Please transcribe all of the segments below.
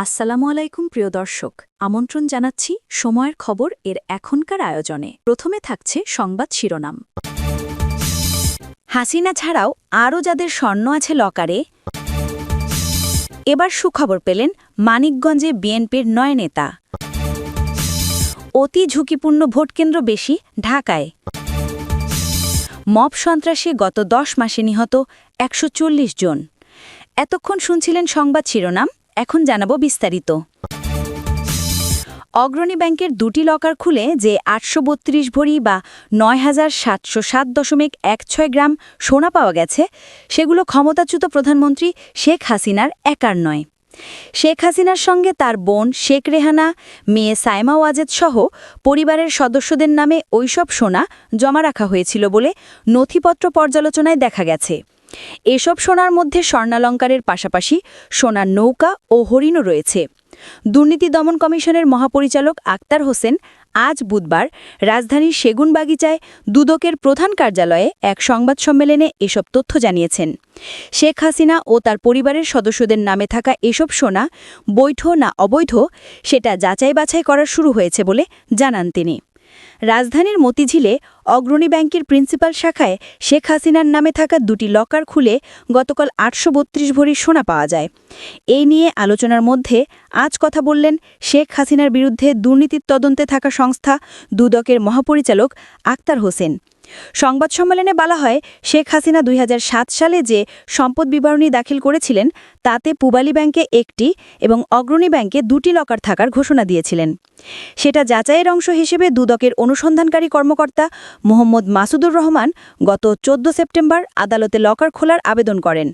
আসসালামু আলাইকুম প্রিয় দর্শক, আমন্ত্রণ জানাচ্ছি সময়ের খবর এর এখনকার আয়োজনে। প্রথমে থাকছে সংবাদ শিরোনাম। হাসিনা ছাড়াও আরও যাদের স্বর্ণ আছে লকারে। এবার সুখবর পেলেন মানিকগঞ্জে বিএনপির ৯ নেতা। অতি ঝুঁকিপূর্ণ ভোটকেন্দ্র বেশি ঢাকায়। মব সন্ত্রাসে গত ১০ মাসে নিহত ১৪০ জন। এতক্ষণ শুনছিলেন সংবাদ শিরোনাম, এখন জানাবো বিস্তারিত। অগ্রণী ব্যাংকের দুটি লকার খুলে যে ৮৩২ ভরি বা ৯,৭০৭.১৬ গ্রাম সোনা পাওয়া গেছে, সেগুলো ক্ষমতাচ্যুত প্রধানমন্ত্রী শেখ হাসিনার একার নয়। শেখ হাসিনার সঙ্গে তার বোন শেখ রেহানা, মেয়ে সাইমা ওয়াজেদ সহ পরিবারের সদস্যদের নামে ওইসব সোনা জমা রাখা হয়েছিল বলে নথিপত্র পর্যালোচনায় দেখা গেছে। এসব সোনার মধ্যে স্বর্ণালঙ্কারের পাশাপাশি সোনার নৌকা ও হরিণও রয়েছে। দুর্নীতি দমন কমিশনের মহাপরিচালক আক্তার হোসেন আজ বুধবার রাজধানীর সেগুনবাগিচায় দুদকের প্রধান কার্যালয়ে এক সংবাদ সম্মেলনে এসব তথ্য জানিয়েছেন। শেখ হাসিনা ও তার পরিবারের সদস্যদের নামে থাকা এসব সোনা বৈধ না অবৈধ সেটা যাচাই বাছাই করা শুরু হয়েছে বলে জানান তিনি। রাজধানীর মতিঝিলে অগ্রণী ব্যাংকের প্রিন্সিপাল শাখায় শেখ হাসিনার নামে থাকা দুটি লকার খুলে গতকাল ৮৩২ ভরি সোনা পাওয়া যায়। এই নিয়ে আলোচনার মধ্যে আজ কথা বললেন শেখ হাসিনার বিরুদ্ধে দুর্নীতির তদন্তে থাকা সংস্থা দুদকের মহাপরিচালক আক্তার হোসেন। সংবাদ সম্মেলনে বলা হয়, শেখ হাসিনা ২০০৭ সালে যে সম্পদ বিবরণী দাখিল করেছিলেন তাতে পূবালী ব্যাংকে একটি এবং অগ্রণী ব্যাংকে দুটি লকার থাকার ঘোষণা দিয়েছিলেন। সেটা যাচাইয়ের অংশ হিসেবে দুদকের অনুসন্ধানকারী কর্মকর্তা মোহাম্মদ মাসুদুর রহমান গত ১৪ সেপ্টেম্বর আদালতে লকার খোলার আবেদন করেন।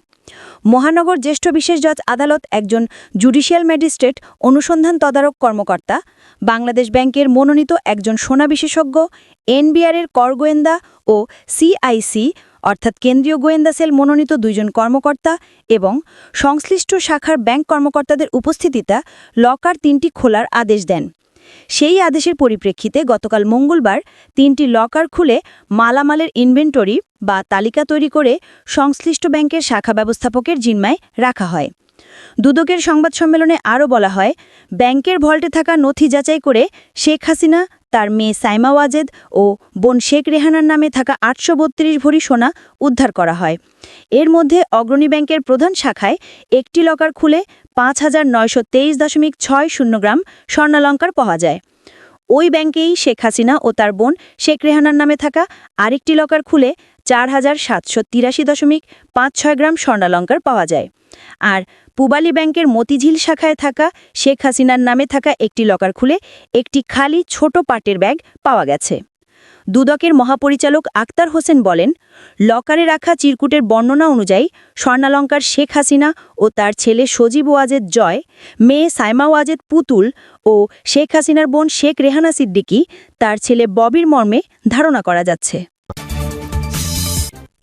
মহানগর জ্যেষ্ঠ বিশেষ জজ আদালত একজন জুডিশিয়াল ম্যাজিস্ট্রেট, অনুসন্ধান তদারক কর্মকর্তা, বাংলাদেশ ব্যাংকের মনোনীত একজন সোনা বিশেষজ্ঞ, এনবিআরের কর গোয়েন্দা ও সিআইসি অর্থাৎ কেন্দ্রীয় গোয়েন্দা সেল মনোনীত ২ জন কর্মকর্তা এবং সংশ্লিষ্ট শাখার ব্যাংক কর্মকর্তাদের উপস্থিতিতে লকার ৩টি খোলার আদেশ দেন। সেই আদেশের পরিপ্রেক্ষিতে গতকাল মঙ্গলবার ৩টি লকার খুলে মালামালের ইনভেন্টরি বা তালিকা তৈরি করে সংশ্লিষ্ট ব্যাংকের শাখা ব্যবস্থাপকের জিম্মায় রাখা হয়। দুদকের সংবাদ সম্মেলনে আরও বলা হয়, ব্যাংকের ভল্টে থাকা নথি যাচাই করে শেখ হাসিনা, তার মেয়ে সাইমা ওয়াজেদ ও বোন শেখ রেহানার নামে থাকা ৮৩২ ভরি সোনা উদ্ধার করা হয়। এর মধ্যে অগ্রণী ব্যাংকের প্রধান শাখায় একটি লকার খুলে ৫,৯২৩.৬০ গ্রাম স্বর্ণালঙ্কার পাওয়া যায়। ওই ব্যাংকেই শেখ হাসিনা ও তার বোন শেখ রেহানার নামে থাকা আরেকটি লকার খুলে ৪,৭৮৩.৫৬ গ্রাম স্বর্ণালঙ্কার পাওয়া যায়। আর পূবালী ব্যাংকের মতিঝিল শাখায় থাকা শেখ হাসিনার নামে থাকা একটি লকার খুলে একটি খালি ছোট পাটের ব্যাগ পাওয়া গেছে। দুদকের মহাপরিচালক আক্তার হোসেন বলেন, লকারে রাখা চিরকুটের বর্ণনা অনুযায়ী স্বর্ণালঙ্কার শেখ হাসিনা ও তার ছেলে সজীব ওয়াজেদ জয়, মেয়ে সাইমা ওয়াজেদ পুতুল ও শেখ হাসিনার বোন শেখ রেহানা সিদ্দিকী, তার ছেলে ববির মর্মে ধারণা করা যাচ্ছে।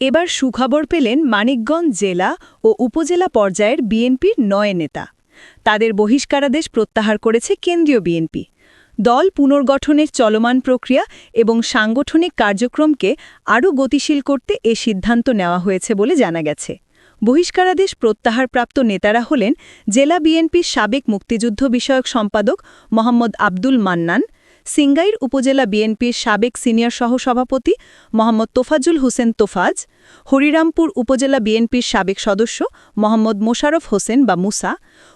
এবার সুখবর পেলেন মানিকগঞ্জ জেলা ও উপজেলা পর্যায়ের বিএনপির ৯ নেতা। তাদের বহিষ্কারাদেশ প্রত্যাহার করেছে কেন্দ্রীয় বিএনপি। দল পুনর্গঠনের চলমান প্রক্রিয়া এবং সাংগঠনিক কার্যক্রমকে আরও গতিশীল করতে এ সিদ্ধান্ত নেওয়া হয়েছে বলে জানা গেছে। বহিষ্কারাদেশ প্রত্যাহারপ্রাপ্ত নেতারা হলেন জেলা বিএনপির সাবেক মুক্তিযুদ্ধ বিষয়ক সম্পাদক মোহাম্মদ আব্দুল মান্নান, সিংগাইর উপজেলা বিএনপির সাবেক সিনিয়র সহসভাপতি মোহাম্মদ তোফাজুল হোসেন তোফাজ, হরিরামপুর উপজেলা বিএনপির সাবেক সদস্য মোহাম্মদ মোশাররফ হোসেন বা মুসা,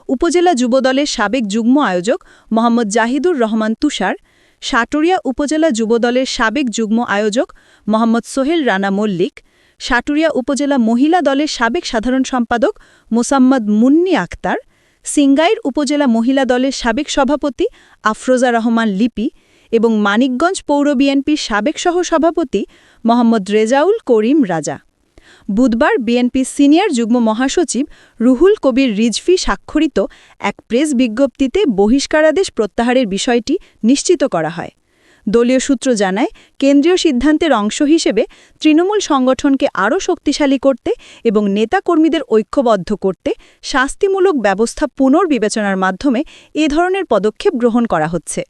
উপজেলা যুবদলের সাবেক যুগ্ম আয়োজক মোহাম্মদ জাহিদুর রহমান তুষার, সাটুরিয়া উপজেলা যুবদলের সাবেক যুগ্ম আয়োজক মোহাম্মদ সোহেল রানা মল্লিক, সাটুরিয়া উপজেলা মহিলা দলের সাবেক সাধারণ সম্পাদক মোসাম্মদ মুন্নি আক্তার, সিংগাইর উপজেলা মহিলা দলের সাবেক সভাপতি আফরোজা রহমান লিপি এবং মানিকগঞ্জ পৌর বিএনপির সাবেক সহসভাপতি মোহাম্মদ রেজাউল করিম রাজা। বুধবার বিএনপির সিনিয়র যুগ্ম মহাসচিব রুহুল কবির রিজভী স্বাক্ষরিত এক প্রেস বিজ্ঞপ্তিতে বহিষ্কারাদেশ প্রত্যাহারের বিষয়টি নিশ্চিত করা হয়। দলীয় সূত্র জানায়, কেন্দ্রীয় সিদ্ধান্তের অংশ হিসেবে তৃণমূল সংগঠনকে আরও শক্তিশালী করতে এবং নেতাকর্মীদের ঐক্যবদ্ধ করতে শাস্তিমূলক ব্যবস্থা পুনর্বিবেচনার মাধ্যমে এ ধরনের পদক্ষেপ গ্রহণ করা হচ্ছে।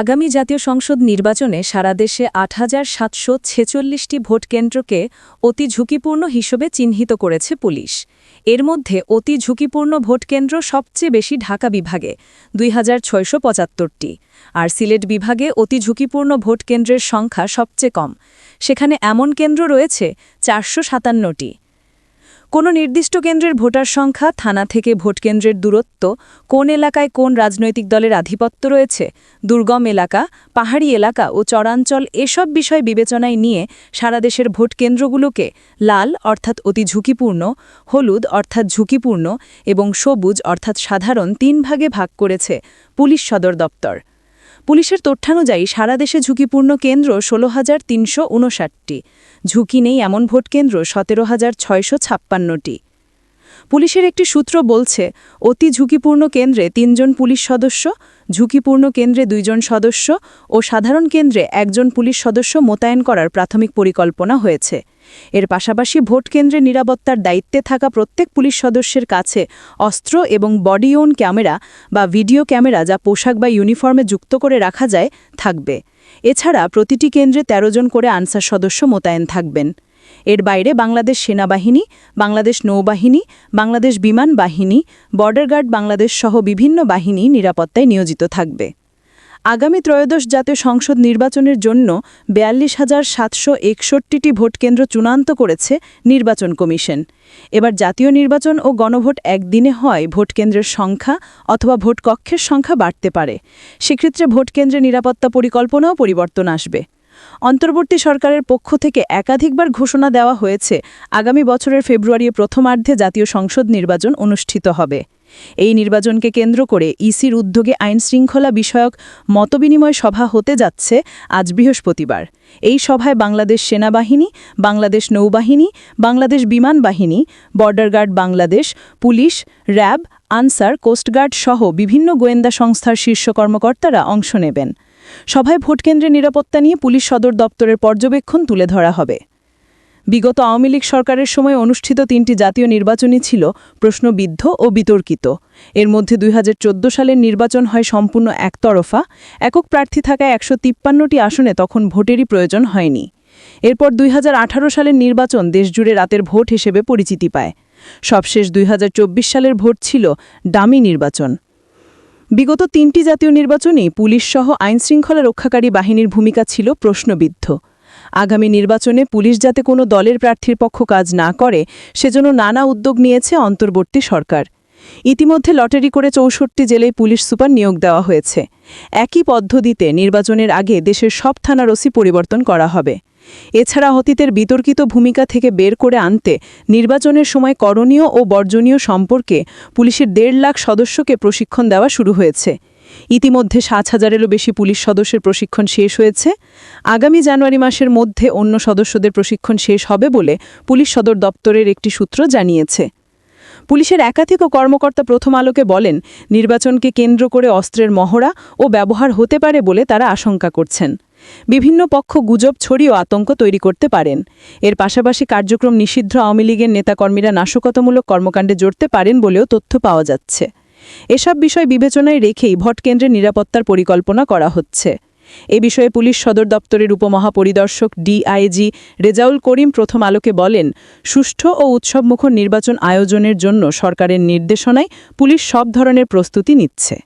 আগামী জাতীয় সংসদ নির্বাচনে সারা দেশে ৮,৭৪৬টি ভোটকেন্দ্রকে অতি ঝুঁকিপূর্ণ হিসেবে চিহ্নিত করেছে পুলিশ। এর মধ্যে অতি ঝুঁকিপূর্ণ ভোটকেন্দ্র সবচেয়ে বেশি ঢাকা বিভাগে 2675টি, আর সিলেট বিভাগে অতি ঝুঁকিপূর্ণ ভোটকেন্দ্রের সংখ্যা সবচেয়ে কম, সেখানে এমন কেন্দ্র রয়েছে 457টি। কোনো নির্দিষ্ট কেন্দ্রের ভোটার সংখ্যা, থানা থেকে ভোটকেন্দ্রের দূরত্ব, কোন এলাকায় কোন রাজনৈতিক দলের আধিপত্য রয়েছে, দুর্গম এলাকা, পাহাড়ি এলাকা ও চরাঞ্চল এসব বিষয় বিবেচনায় নিয়ে সারা দেশের ভোটকেন্দ্রগুলোকে লাল অর্থাৎ অতি ঝুঁকিপূর্ণ, হলুদ অর্থাৎ ঝুঁকিপূর্ণ এবং সবুজ অর্থাৎ সাধারণ 3 ভাগে ভাগ করেছে পুলিশ সদর দপ্তর। পুলিশের তথ্যানুযায়ী সারা দেশে ঝুঁকিপূর্ণ কেন্দ্র 16,359টি, ঝুঁকি নেই এমন ভোটকেন্দ্র 17,656টি। পুলিশের একটি সূত্র বলছে, অতি ঝুঁকিপূর্ণ কেন্দ্রে 3 জন পুলিশ সদস্য, ঝুঁকিপূর্ণ কেন্দ্রে 2 জন সদস্য ও সাধারণ কেন্দ্রে 1 জন পুলিশ সদস্য মোতায়েন করার প্রাথমিক পরিকল্পনা হয়েছে। এর পাশাপাশি ভোট কেন্দ্রে নিরাপত্তার দায়িত্বে থাকা প্রত্যেক পুলিশ সদস্যের কাছে অস্ত্র এবং বডি ওন ক্যামেরা বা ভিডিও ক্যামেরা, যা পোশাক বা ইউনিফর্মে যুক্ত করে রাখা যায়, থাকবে। এছাড়া প্রতিটি কেন্দ্রে 13 জন করে আনসার সদস্য মোতায়েন থাকবেন। এর বাইরে বাংলাদেশ সেনাবাহিনী, বাংলাদেশ নৌবাহিনী, বাংলাদেশ বিমান বাহিনী, বর্ডার গার্ড বাংলাদেশ সহ বিভিন্ন বাহিনী নিরাপত্তায় নিয়োজিত থাকবে। আগামী ত্রয়োদশ জাতীয় সংসদ নির্বাচনের জন্য 42,761টি ভোটকেন্দ্র চূড়ান্ত করেছে নির্বাচন কমিশন। এবার জাতীয় নির্বাচন ও গণভোট একদিনে হয়, ভোটকেন্দ্রের সংখ্যা অথবা ভোটকক্ষের সংখ্যা বাড়তে পারে। সেক্ষেত্রে ভোটকেন্দ্রে নিরাপত্তা পরিকল্পনাও পরিবর্তন আসবে। অন্তর্বর্তী সরকারের পক্ষ থেকে একাধিকবার ঘোষণা দেওয়া হয়েছে, আগামী বছরের ফেব্রুয়ারির প্রথমার্ধে জাতীয় সংসদ নির্বাচন অনুষ্ঠিত হবে। এই নির্বাচনকে কেন্দ্র করে ইসির উদ্যোগে আইনশৃঙ্খলা বিষয়ক মতবিনিময় সভা হতে যাচ্ছে আজ বৃহস্পতিবার। এই সভায় বাংলাদেশ সেনাবাহিনী, বাংলাদেশ নৌবাহিনী, বাংলাদেশ বিমান বাহিনী, border guard Bangladesh, police, RAB, আনসার, কোস্টগার্ড সহ বিভিন্ন গোয়েন্দা সংস্থার শীর্ষ কর্মকর্তারা অংশ নেবেন। সভায় ভোটকেন্দ্রের নিরাপত্তা নিয়ে পুলিশ সদর দপ্তরের পর্যবেক্ষণ তুলে ধরা হবে। বিগত আওয়ামী লীগ সরকারের সময় অনুষ্ঠিত 3টি জাতীয় নির্বাচনই ছিল প্রশ্নবিদ্ধ ও বিতর্কিত। এর মধ্যে 2014 সালের নির্বাচন হয় সম্পূর্ণ একতরফা। একক প্রার্থী থাকায় 153টি আসনে তখন ভোটেরই প্রয়োজন হয়নি। এরপর 2018 সালের নির্বাচন দেশজুড়ে রাতের ভোট হিসেবে পরিচিতি পায়। সবশেষ 2024 সালের ভোট ছিল ডামি নির্বাচন। বিগত 3টি জাতীয় নির্বাচনেই পুলিশসহ আইনশৃঙ্খলা রক্ষাকারী বাহিনীর ভূমিকা ছিল প্রশ্নবিদ্ধ। আগামী নির্বাচনে পুলিশ যাতে কোনো দলের প্রার্থীর পক্ষ কাজ না করে, সেজন্য নানা উদ্যোগ নিয়েছে অন্তর্বর্তী সরকার। ইতিমধ্যে লটারি করে 64 জেলায় পুলিশ সুপার নিয়োগ দেওয়া হয়েছে। একই পদ্ধতিতে নির্বাচনের আগে দেশের সব থানার ওসি পরিবর্তন করা হবে। এছাড়া অতীতের বিতর্কিত ভূমিকা থেকে বের করে আনতে নির্বাচনের সময় করণীয় ও বর্জনীয় সম্পর্কে পুলিশের 1.5 লাখ সদস্যকে প্রশিক্ষণ দেওয়া শুরু হয়েছে। ইতিমধ্যে 7,000-এরও বেশি পুলিশ সদস্যের প্রশিক্ষণ শেষ হয়েছে। আগামী জানুয়ারি মাসের মধ্যে অন্য সদস্যদের প্রশিক্ষণ শেষ হবে বলে পুলিশ সদর দপ্তরের একটি সূত্র জানিয়েছে। পুলিশের একাধিক কর্মকর্তা প্রথম আলোকে বলেন, নির্বাচনকে কেন্দ্র করে অস্ত্রের মহড়া ও ব্যবহার হতে পারে বলে তারা আশঙ্কা করছেন। বিভিন্ন পক্ষ গুজব ছড়িয়েও আতঙ্ক তৈরি করতে পারেন। এর পাশাপাশি কার্যক্রম নিষিদ্ধ আওয়ামী লীগের নেতাকর্মীরা নাশকতামূলক কর্মকাণ্ডে জড়তে পারেন বলেও তথ্য পাওয়া যাচ্ছে। এসব বিষয় বিবেচনায় রেখেই ভোটকেন্দ্রের নিরাপত্তার পরিকল্পনা করা হচ্ছে। এ বিষয়ে পুলিশ সদর দপ্তরের উপমহাপরিদর্শক ডিআইজি রেজাউল করিম প্রথম আলোকে বলেন, সুষ্ঠু ও উৎসবমুখর নির্বাচন আয়োজনের জন্য সরকারের নির্দেশনায় পুলিশ সব ধরনের প্রস্তুতি নিচ্ছে।